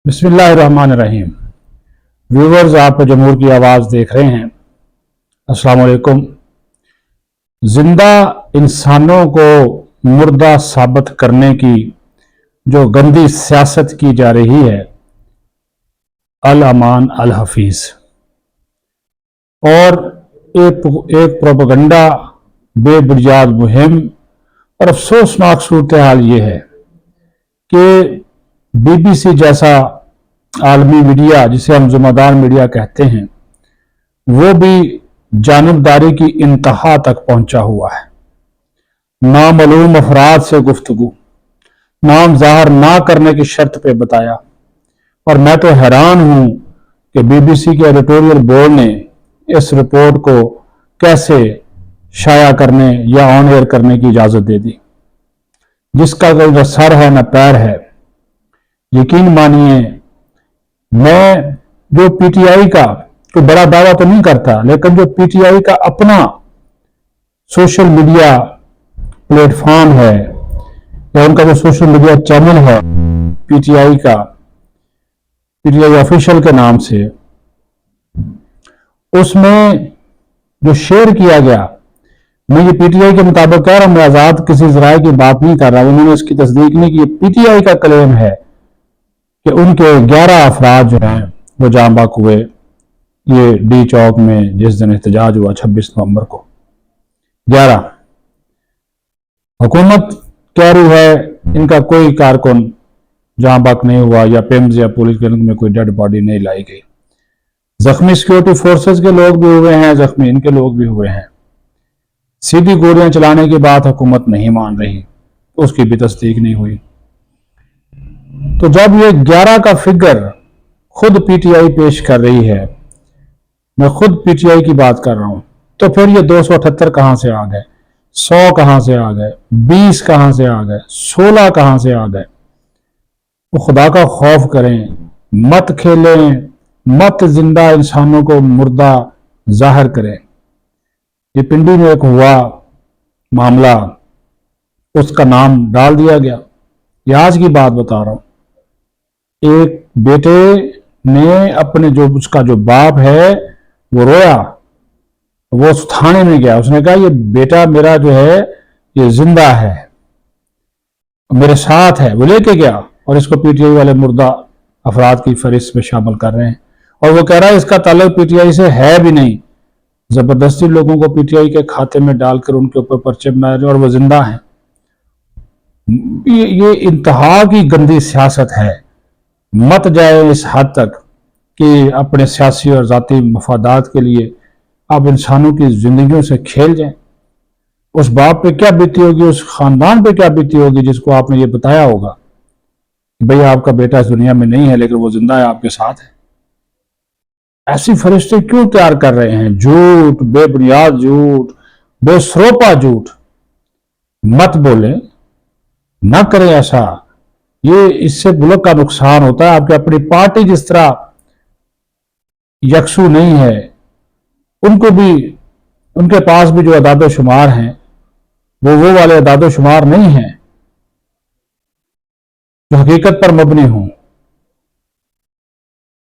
बिस्मिल्लाहिर्रहमानिर्रहीम। व्यूवर्स, आप जमहूर की आवाज़ देख रहे हैं। अस्सलाम वालेकुम। जिंदा इंसानों को मुर्दा साबित करने की जो गंदी सियासत की जा रही है, अल अमान अल हफीज, और एक प्रोपेगेंडा बेबुनियाद मुहिम, और अफसोसनाक सूरत हाल ये है कि BBC जैसा आलमी मीडिया, जिसे हम ज़िम्मेदार मीडिया कहते हैं, वो भी जानिबदारी की इंतहा तक पहुंचा हुआ है। नामालूम अफराद से गुफ्तगू, नाम ज़ाहिर ना करने की शर्त पे बताया। और मैं तो हैरान हूं कि BBC के एडिटोरियल बोर्ड ने इस रिपोर्ट को कैसे शाया करने या ऑन एयर करने की इजाज़त दे दी, जिसका कोई न सर है न पैर है। यकीन मानिए, मैं जो PTI का कोई बड़ा दावा तो नहीं करता, लेकिन जो PTI का अपना सोशल मीडिया प्लेटफॉर्म है या उनका जो सोशल मीडिया चैनल है PTI का, PTI ऑफिशियल के नाम से, उसमें जो शेयर किया गया, मैं ये PTI के मुताबिक कह रहा हूं, मैं आजाद किसी ज़राए की बात नहीं कर रहा, उन्होंने इसकी तस्दीक नहीं की। PTI का क्लेम है कि उनके 11 अफराद जो हैं वो जाँ बहक हुए ये डी चौक में जिस दिन एहतजाज हुआ 26 नवंबर को। 11 हुकूमत कह रही है इनका कोई कारकुन जाँ बहक नहीं हुआ, या पिम्स या पुलिस क्लिनिक में कोई डेड बॉडी नहीं लाई गई। जख्मी सिक्योरिटी फोर्सेस के लोग भी हुए हैं, जख्मी इनके लोग भी हुए हैं। सीधी गोलियां चलाने की बात हुकूमत नहीं मान रही, उसकी भी तस्दीक नहीं हुई। तो जब ये 11 का फिगर खुद PTI पेश कर रही है, मैं खुद PTI की बात कर रहा हूं, तो फिर ये 278 कहां से आ गए, 100 कहां से आ गए, 20 कहां से आ गए, 16 कहां से आ गए। वो खुदा का खौफ करें, मत खेलें, मत जिंदा इंसानों को मुर्दा जाहिर करें। ये पिंडी में एक हुआ मामला, उसका नाम डाल दिया गया। ये आज की बात बता रहा हूं। एक बेटे ने अपने जो उसका जो बाप है वो रोया, वो उस थाने में गया, उसने कहा ये बेटा मेरा जो है ये जिंदा है, मेरे साथ है। वो लेके गया और इसको PTI वाले मुर्दा अफराद की फहरिस्त में शामिल कर रहे हैं, और वो कह रहा है इसका ताल्लुक PTI से है भी नहीं। जबरदस्ती लोगों को PTI के खाते में डालकर उनके ऊपर पर्चे बना रहे हैं, और वो जिंदा है। ये इंतहा की गंदी सियासत है। मत जाए इस हद तक कि अपने सियासी और ज़ाती मफादात के लिए आप इंसानों की जिंदगियों से खेल जाएं। उस बाप पे क्या बीती होगी, उस खानदान पे क्या बीती होगी जिसको आपने ये बताया होगा भाई आपका बेटा इस दुनिया में नहीं है लेकिन वो जिंदा है, आपके साथ है। ऐसी फरिश्ते क्यों तैयार कर रहे हैं? झूठ, बेबुनियाद झूठ, बेसरोपा झूठ। मत बोले, ना करें ऐसा। ये इससे मुल्क का नुकसान होता है। आपकी अपनी पार्टी जिस तरह यकसू नहीं है, उनको भी, उनके पास भी जो अदाद शुमार हैं वो वाले अदाद शुमार नहीं हैं जो हकीकत पर मबनी हों।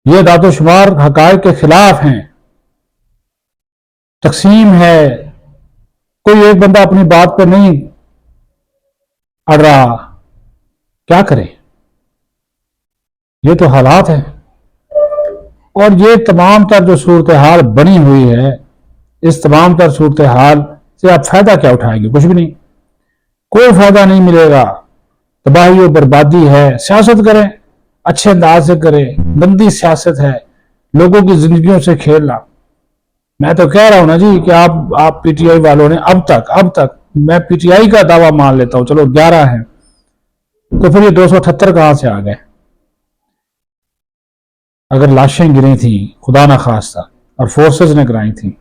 ये अदाद शुमार हकायक के खिलाफ हैं। तकसीम है, कोई एक बंदा अपनी बात पर नहीं अड़ रहा, क्या करें? ये तो हालात है। और ये तमाम तर जो सूरत हाल बनी हुई है, इस तमाम तर सूरत हाल से आप फायदा क्या उठाएंगे? कुछ भी नहीं, कोई फायदा नहीं मिलेगा। तबाही और बर्बादी है। सियासत करें, अच्छे अंदाज से करें। गंदी सियासत है, लोगों की जिंदगियों से खेलना। मैं तो कह रहा हूं ना जी कि आप PTI वालों ने अब तक मैं PTI का दावा मान लेता हूं, चलो 11 है, तो फिर ये 278 कहां से आ गए? अगर लाशें गिरी थी खुदा ना खास्ता और फोर्सेस ने गिराई थी,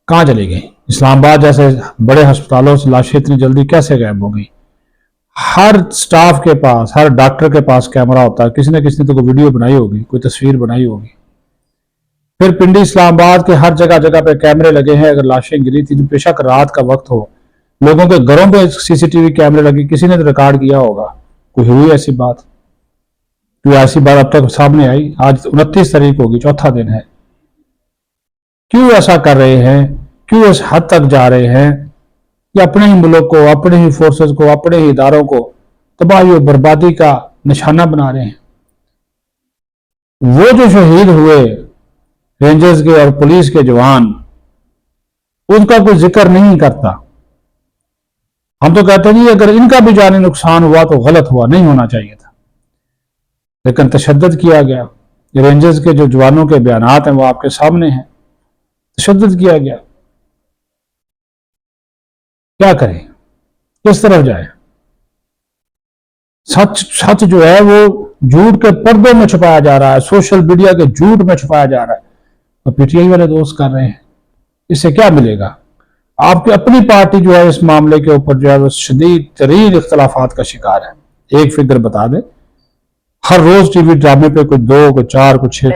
कहां चली गई? इस्लामाबाद जैसे बड़े अस्पतालों से लाशें इतनी जल्दी कैसे गायब हो गई? हर स्टाफ के पास, हर डॉक्टर के पास कैमरा होता है, किसी ने तो कोई वीडियो बनाई होगी, कोई तस्वीर बनाई होगी। फिर पिंडी इस्लामाबाद के हर जगह पे कैमरे लगे हैं। अगर लाशें गिरी थी, बेशक रात का वक्त हो, लोगों के घरों पे CCTV कैमरे लगे, किसी ने तो रिकॉर्ड किया होगा। कोई हुई ऐसी बात? कोई ऐसी बात अब तक सामने आई? आज 29 तारीख होगी, चौथा दिन है। क्यों ऐसा कर रहे हैं? क्यों इस हद तक जा रहे हैं कि अपने ही मुल्क को, अपने ही फोर्सेस को, अपने ही इदारों को तबाही और बर्बादी का निशाना बना रहे हैं? वो जो शहीद हुए रेंजर्स के और पुलिस के जवान, उनका कोई जिक्र नहीं करता। हम तो कहते हैं जी अगर इनका भी जानी नुकसान हुआ तो गलत हुआ, नहीं होना चाहिए था, लेकिन तशद्दुद किया गया। रेंजर्स के जो जवानों के बयानात हैं वो आपके सामने हैं, तशद्दुद किया गया। क्या करें, किस तरफ जाए? सच जो है वो झूठ के पर्दों में छुपाया जा रहा है, सोशल मीडिया के झूठ में छुपाया जा रहा है, तो पीटीआई वाले दोस्त कर रहे हैं। इससे क्या मिलेगा? आपकी अपनी पार्टी जो है इस मामले के ऊपर जो है वो शदीद तरीन इख्तलाफात का शिकार है। एक फिगर बता दे, हर रोज टीवी ड्रामे पे कोई 2, कोई 4, कोई 6,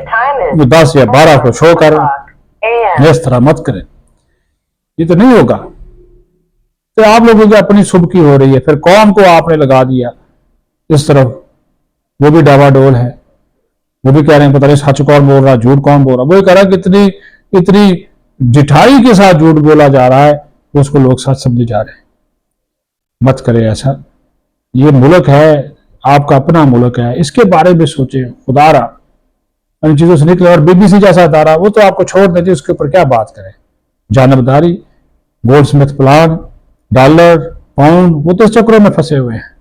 कोई 10 या 12 को शो कर रहे हैं। इस तरह मत करें, ये तो नहीं होगा। तो आप लोगों की अपनी सुबकी हो रही है, फिर कौम को आपने लगा दिया इस तरफ, वो भी डावाडोल है, वो भी कह रहे हैं पता नहीं सच कौन बोल रहा, झूठ कौन बोल रहा। वो कह रहा है कि इतनी जिठाई के साथ झूठ बोला जा रहा है तो उसको लोग सच समझे जा रहे हैं। मत करें ऐसा। ये मुल्क है, आपका अपना मुल्क है, इसके बारे में सोचे। खुदारा इन चीजों से निकले। और बीबीसी जैसा अदारा, वो तो आपको छोड़ देते, उसके ऊपर क्या बात करें? जानबदारी, गोल्डस्मिथ प्लान, डॉलर, पाउंड, वो तो इस चक्रों में फंसे हुए हैं।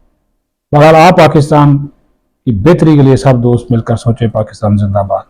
बहरहाल आप पाकिस्तान की बेहतरी के लिए सब दोस्त मिलकर सोचे। पाकिस्तान जिंदाबाद।